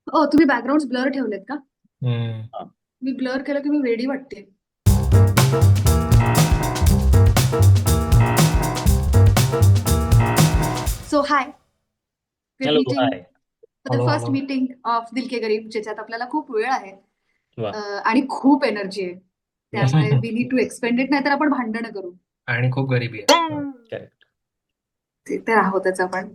तुम्ही background blur ठेवलेत का? हम्म. मी ब्लर केलं की मी वेडी वाटते. So hi, we are hello, meeting hi. For the hello first hello. Meeting of दिल के गरीब, ज्याच्यात आपल्याला खूप वेळ आहे वा. आणि खूप एनर्जी आहे. त्यामुळे we need to expend it, नाहीतर आपण भांडणं करू. आणि खूप गरिबी आहे. करेक्ट. ते तर आहोतच आपण.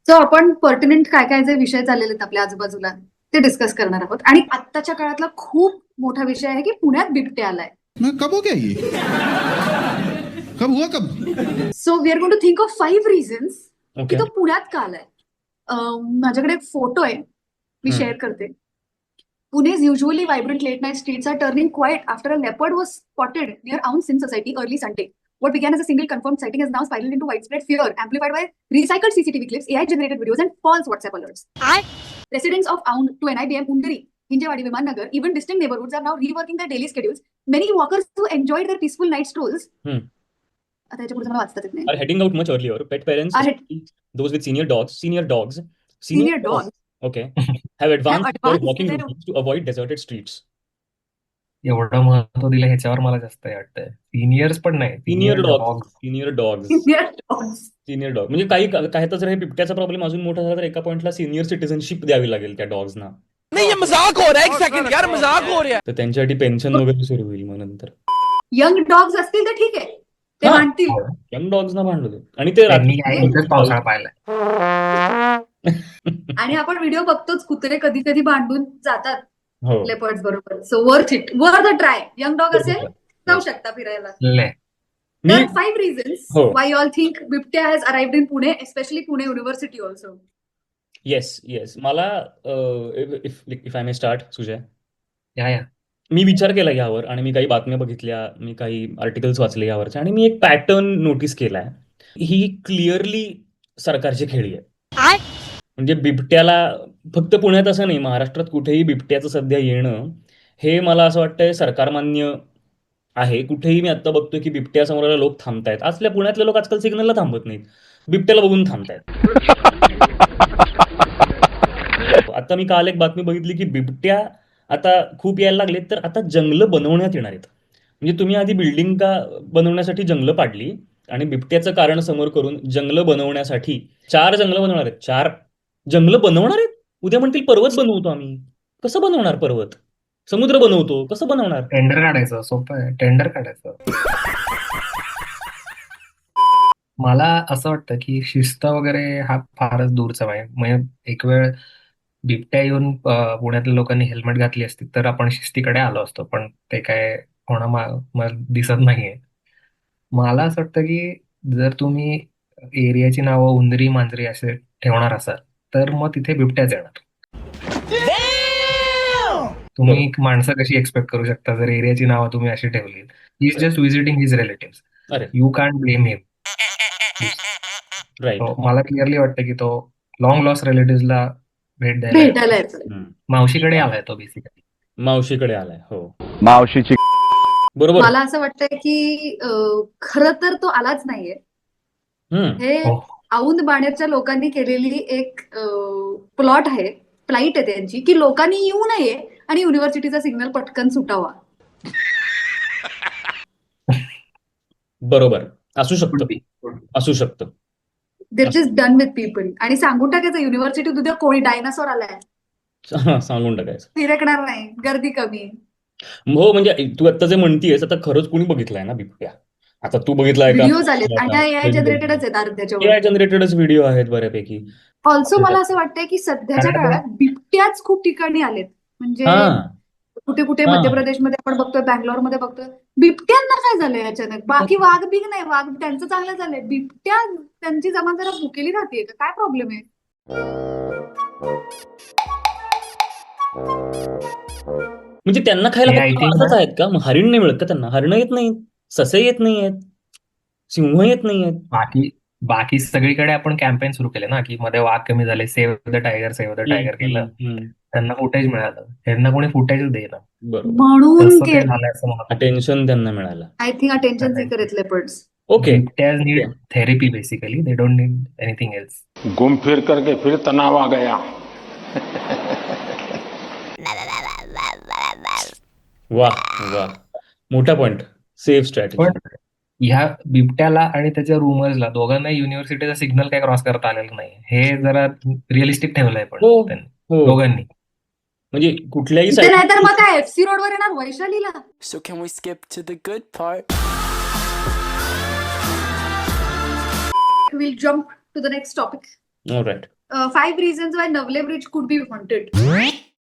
सो आपण पर्टिनेंट काय काय जे विषय चाललेले आहेत आपल्या आजूबाजूला ते डिस्कस करणार आहोत. आणि आत्ताच्या काळातला खूप मोठा विषय आहे की पुण्यात बिबट्या आलाय. कब हो गया ये? कब हुआ कब? So we are going to think of 5 reasons की ओके. तो पुण्यात का आलाय. माझ्याकडे एक फोटो आहे, मी शेअर करते. Pune's usually vibrant late-night streets are turning quiet after a leopard was spotted near Aun Sin Society early Sunday. What began as a single confirmed sighting has now spiraled into widespread fear, amplified by recycled CCTV clips, AI-generated videos, and false WhatsApp alerts. Residents of Aun to NIBM Undari, Hinjewadi, Vimannagar, even distinct neighborhoods are now reworking their daily schedules. Many walkers who enjoyed their peaceful night strolls. आता याच्या पुढे मला वाचता येत नाही. Are heading out much earlier. Pet parents, Are especially those with senior dogs, senior dogs okay, have have advanced their advanced walking their routines to avoid deserted streets. एवढं महत्व दिलं ह्याच्यावर मला जास्त वाटतंय. सिनियर्स पण नाही, Senior senior dogs, dog. senior dogs, senior dogs. senior dog. म्हणजे काही तर हे बिबट्याचा प्रॉब्लेम अजून मोठा झाला तर एका पॉइंटला सिनियर सिटीजनशिप द्यावी लागेल त्या डॉग्सना. नहीं ये मजाक हो रहा है, एक सेकंड यार, मजाक हो रहा है. तर त्यांच्यासाठी पेन्शन वगैरे सुरू होईल मग नंतर. यंग डॉग्स असतील तर ठीक आहे, ते हा. भांडतील. यंग डॉग्सना भांडू दे. आणि ते त्यांनी रात्री काय इथेच पावसाळा पाहिलाय. आणि आपण व्हिडिओ बघतोच, कुत्रे कधी कधी भांडून जातात हो. लेपर्ड्स बरोबर. So worth it, worth a try. Young dog असेल जाऊ शकता फिरायला. ले. मी तर 5 reasons हो. why you all think बिबट्या has arrived in Pune, especially Pune University also. Yes मला if I may start Sujay. या मी विचार केला यावर आणि मी काही बातम्या बघितल्या, मी काही आर्टिकल्स वाचले यावरचे आणि मी एक पॅटर्न नोटीस केलाय. ही क्लिअरली सरकारची खेळी आहे. म्हणजे बिबट्याला फक्त पुण्यात असं नाही, महाराष्ट्रात कुठेही बिबट्याचं सध्या येणं हे मला असं वाटतंय सरकारमान्य आहे. कुठेही मी आता बघतोय की बिबट्यासमोर लोक थांबतायत. आजल्या पुण्यातले लोक आजकाल सिग्नलला थांबत नाहीत, बिबट्याला बघून थांबतायत. आता मी काल एक बातमी बघितली की बिबट्या आता खूप यायला लागलेत, तर आता जंगलं बनवण्यात येणार आहेत. म्हणजे तुम्ही आधी बिल्डिंग का बनवण्यासाठी जंगलं पाडली आणि बिबट्याचं कारण समोर करून जंगलं बनवण्यासाठी 4 जंगलं बनवणार आहेत. 4 जंगलं बनवणार आहेत. उद्या म्हणतील पर्वत बनवतो आम्ही. कसं बनवणार पर्वत? समुद्र बनवतो, कसं बनवणार? टेंडर काढायचं, सोपं आहे टेंडर काढायचं. मला असं वाटतं की शिस्त वगैरे हा फारच दूरचा आहे. म्हणजे एक वेळ बिबट्या येऊन पुण्यातल्या लोकांनी हेल्मेट घातली असती तर आपण शिस्तीकडे आलो असतो, पण ते काय होणं मला दिसत नाहीये. मला असं वाटतं की जर तुम्ही एरियाची नावं उंदरी मांजरी असे ठेवणार असाल तर मग तिथे बिबट्याच येणार. तुम्ही माणसं कशी एक्सपेक्ट करू शकता जर एरियाची नावं तुम्ही अशी ठेवली. He is just visiting his relative. अरे you can't blame him. Right. मला क्लिअरली वाटतं की तो लॉंग लॉस रिलेटिव्हला भेट द्यायला भेटायला येतोय. मावशीकडे आलाय तो बेसिकली. मावशीकडे आलाय. हो, मावशीची बरोबर. मला असं वाटतंय की खरं तर तो आलाच नाहीये. हे हो. औंध बाणेरच्या लोकांनी केलेली एक प्लॉट आहे, फ्लाईट आहे त्यांची, की लोकांनी येऊ नये आणि युनिव्हर्सिटीचा सिग्नल पटकन सुटावा. बरोबर. असू शकतं. They just done with people. आणि सांगून टाकायचं युनिव्हर्सिटीत उद्या कोणी डायनासॉर आलाय, सांगून टाकायचं. फिरकणार नाही, गर्दी कमी. हो, म्हणजे तू आता जे म्हणतीयस, आता खरंच कोणी बघितलाय ना बिबट्या? आता तू बघितलाय का? व्हिडिओज आलेत आणि त्या एआय जनरेटेडच आहेत अर्ध्याच्यावर. AI जनरेटेडच व्हिडिओ आहेत बऱ्यापैकी. ऑल्सो मला असं वाटतंय की सध्याच्या काळात बिबट्याच खूप ठिकाणी आलेत. म्हणजे कुठे कुठे मध्य प्रदेशमध्ये आपण बघतोय, बँगलोरमध्ये बघतोय. बिबट्यांना काय झालंय अचानक? बाकी वाघ बिग नाही, वाघ त्यांचं चांगलं झालंय. बिबट्या त्यांची जमान जरा भुकेली राहते का? काय प्रॉब्लेम आहे? म्हणजे त्यांना खायला AI असंच आहेत का? मग हरिण नाही मिळत का त्यांना? हरणं येत नाहीत, ससे येत नाहीयेत, सिंह येत नाहीयेत. बाकी सगळीकडे आपण कॅम्पेन सुरू केले ना की मध्ये वाघ कमी झाले, सेव्ह द टायगर केलं, त्यांना फुटेज मिळालं. त्यांना कोणी फुटेज देणार म्हणून झालंय असं मला. अटेन्शन त्यांना मिळालं. आय थिंक अटेन्शन सीकर आहेत लेपर्ड्स. ओके. बिबट्याज need therapy basically, they don't need anything else. घूम फिर करके फिर तनाव आ गया. वा वा, मोठा पॉइंट. Safe strategy. पण ह्या बिबट्याला आणि त्याच्या रूमर्सला दोघांना युनिव्हर्सिटीचा सिग्नल काय क्रॉस करता आलेला नाही. हे जरा रिअलिस्टिक ठेवलंय पण हो त्यांनी हो, दोघांनी. म्हणजे कुठल्याही इथे साईड. नाहीतर मग काय FC रोडवर येणार वैशालीला. So can we skip to the good part? We'll jump to the next topic. All right. 5 reasons why Navle Bridge could be haunted.